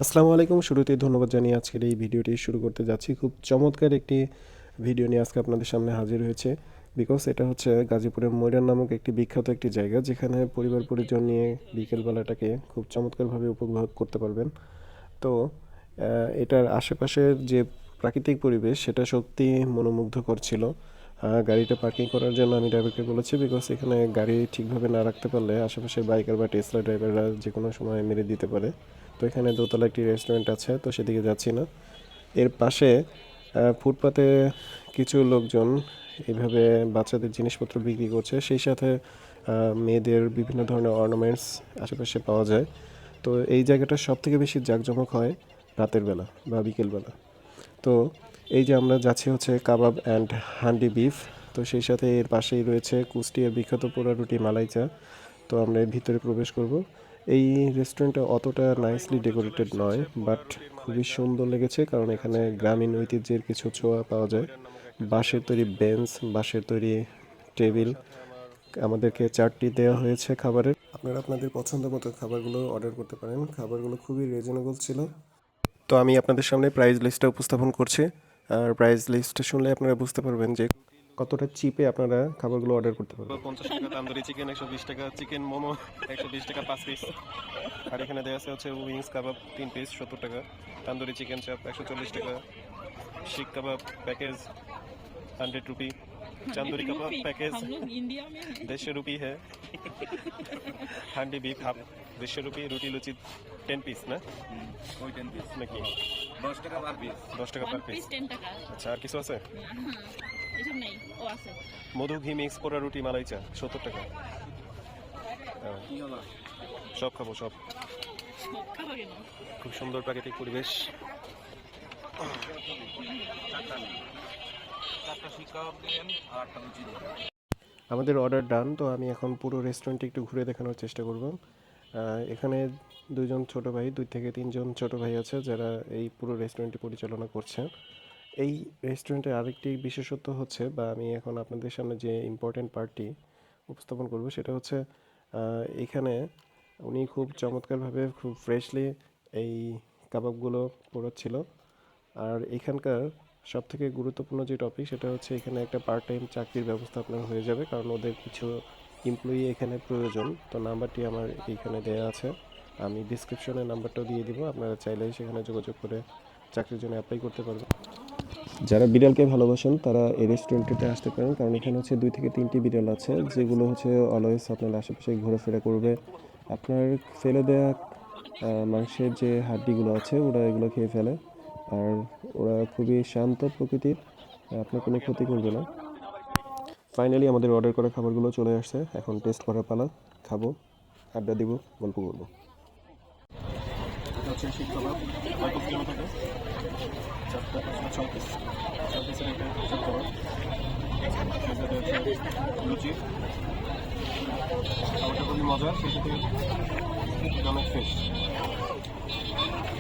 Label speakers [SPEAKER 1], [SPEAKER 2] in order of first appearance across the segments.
[SPEAKER 1] আসসালামু আলাইকুম। শুরুতেই ধন্যবাদ জানিয়ে আজকের এই ভিডিওটি শুরু করতে যাচ্ছি। খুব চমৎকার একটি ভিডিও নিয়ে আজকে আপনাদের সামনে হাজির হয়েছে। বিকজ এটা হচ্ছে গাজীপুরের ময়রান নামক একটি বিখ্যাত একটি জায়গা, যেখানে পরিবার পরিজন নিয়ে বিকেলবেলাটাকে খুব চমৎকারভাবে উপভোগ করতে পারবেন। তো এটার আশেপাশের যে প্রাকৃতিক পরিবেশ সেটা সত্যি মনোমুগ্ধকর ছিল। গাড়িটা পার্কিং করার জন্য আমি ড্রাইভারকে বলেছি, বিকজ এখানে গাড়ি ঠিকভাবে না রাখতে পারলে আশেপাশের বাইকার বা টেসলা ড্রাইভাররা যে কোনো সময় মেরে দিতে পারে। তো এখানে দোতলা একটি রেস্টুরেন্ট আছে, তো সেদিকে যাচ্ছি না। এর পাশে ফুটপাতে কিছু লোকজন এইভাবে বাচ্চাদের জিনিসপত্র বিক্রি করছে, সেই সাথে মেয়েদের বিভিন্ন ধরনের অর্নামেন্টস আশেপাশে পাওয়া যায়। তো এই জায়গাটা সব থেকে বেশি জাঁকজমক হয় রাতের বেলা বা বিকেলবেলা। তো এই যে আমরা যাচ্ছি হচ্ছে কাবাব অ্যান্ড হান্ডি বিফ, তো সেই সাথে এর পাশেই রয়েছে কুষ্টিয়ার বিখ্যাত পোড়া রুটি মালাই চা। তো আমরা এর ভিতরে প্রবেশ করব। এই রেস্টুরেন্টটা অতটা নাইসলি ডেকোরেটেড নয়, বাট খুবই সুন্দর লেগেছে, কারণ এখানে গ্রামীণ ঐতিহ্যের কিছু ছোঁয়া পাওয়া যায়। বাঁশের তৈরি বেঞ্চ, বাঁশের তৈরি টেবিল। আমাদেরকে চারটি দেওয়া হয়েছে খাবারের। আপনারা আপনাদের পছন্দ মতো খাবারগুলো অর্ডার করতে পারেন। খাবারগুলো খুবই রিজনেবল ছিল। তো আমি আপনাদের সামনে প্রাইস লিস্টটা উপস্থাপন করছি। আর প্রাইস লিস্টটা শুনলে আপনারা বুঝতে পারবেন যে কতটা চিপে আপনারা খাবারগুলো অর্ডার করতে পারবেন। 50 টাকা তান্দুরি চিকেন, 120 টাকা চিকেন মোমো, 120 টাকা 5 পিস। আর এখানে দেওয়া আছে হচ্ছে উইংস কাবাব 3 পিস 70 টাকা, তান্দুরি চিকেন চাপ 140 টাকা, শিক কাবাব প্যাকেজ 100 रुपी, तंदूरी कबाब पैकेज 150 रुपी है, हांडी बीफ हाफ 150 रुपी, रोटी लुচি 10 পিস না ওই 10 পিস নাকি 10 টাকা পার পিস, 10 টাকা পার পিস 10 টাকা। আচ্ছা, আর কিছু আছে? এসব নাই, ও আছে মধু ঘি মিক্স করা রুটি মালাই চা 70 টাকা। সব খাবো, সব খাবো। খুব সুন্দর প্রাকৃতিক পরিবেশ। আমাদের অর্ডার ডান। তো আমি এখন পুরো রেস্টুরেন্টে একটু ঘুরে দেখানোর চেষ্টা করব। এখানে দুজন ছোট ভাই, 2 থেকে 3জন ছোট ভাই আছে যারা এই পুরো রেস্টুরেন্টটি পরিচালনা করছে। এই রেস্টুরেন্টের আরেকটি বিশেষত্ব হচ্ছে, বা আমি এখন আপনাদের সামনে যে ইম্পর্টেন্ট পার্টটি উপস্থাপন করব সেটা হচ্ছে, এখানে উনি খুব চমৎকারভাবে খুব ফ্রেশলি এই কাবাবগুলো পোড়াচ্ছিল। আর এখানকার সবথেকে গুরুত্বপূর্ণ যে টপিক সেটা হচ্ছে, এখানে একটা পার্ট টাইম চাকরির ব্যবস্থা আপনার হয়ে যাবে, কারণ ওদের কিছু এমপ্লয়ি এখানে প্রয়োজন। তো নাম্বারটি আমার এইখানে দেওয়া আছে, আমি ডিসক্রিপশনে নাম্বারটাও দিয়ে দিব, আপনারা চাইলেই সেখানে যোগাযোগ করে চাকরির জন্য অ্যাপ্লাই করতে পারবেন। যারা বিড়ালকে ভালোবাসেন তারা এই রেস্টুরেন্টটিতে আসতে পারেন, কারণ এখানে হচ্ছে 2 থেকে 3টি বিড়াল আছে, যেগুলো হচ্ছে অলওয়েজ আপনার আশেপাশে ঘোরাফেরা করবে। আপনার ফেলে দেওয়া মাংসের যে হাড্ডিগুলো আছে ওরা এগুলো খেয়ে ফেলে। আর ওরা খুবই শান্ত প্রকৃতির, আপনার কোনো ক্ষতি করবে না। ফাইনালি আমাদের অর্ডার করা খাবারগুলো চলে আসছে, এখন টেস্ট করার পালা। খাবো, আড্ডা দিব, গল্প করবো। লুচি খাবারটা খুবই মজা, সেই সাথে অনেক ফ্রেশ।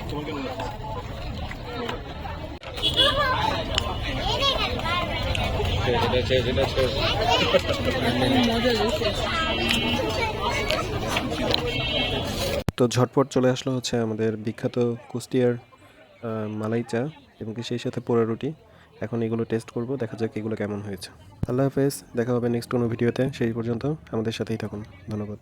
[SPEAKER 1] তোমার কেমন লাগছে? তো ঝটপট চলে আসলো হচ্ছে আমাদের বিখ্যাত কুষ্টিয়ার মালাই চা এবং কি সেই সাথে পোড়া রুটি। এখন এগুলো টেস্ট করব, দেখা যাক এগুলো কেমন হয়েছে। আল্লাহ হাফেজ, দেখা হবে নেক্সট কোনো ভিডিওতে। সেই পর্যন্ত আমাদের সাথেই থাকুন। ধন্যবাদ।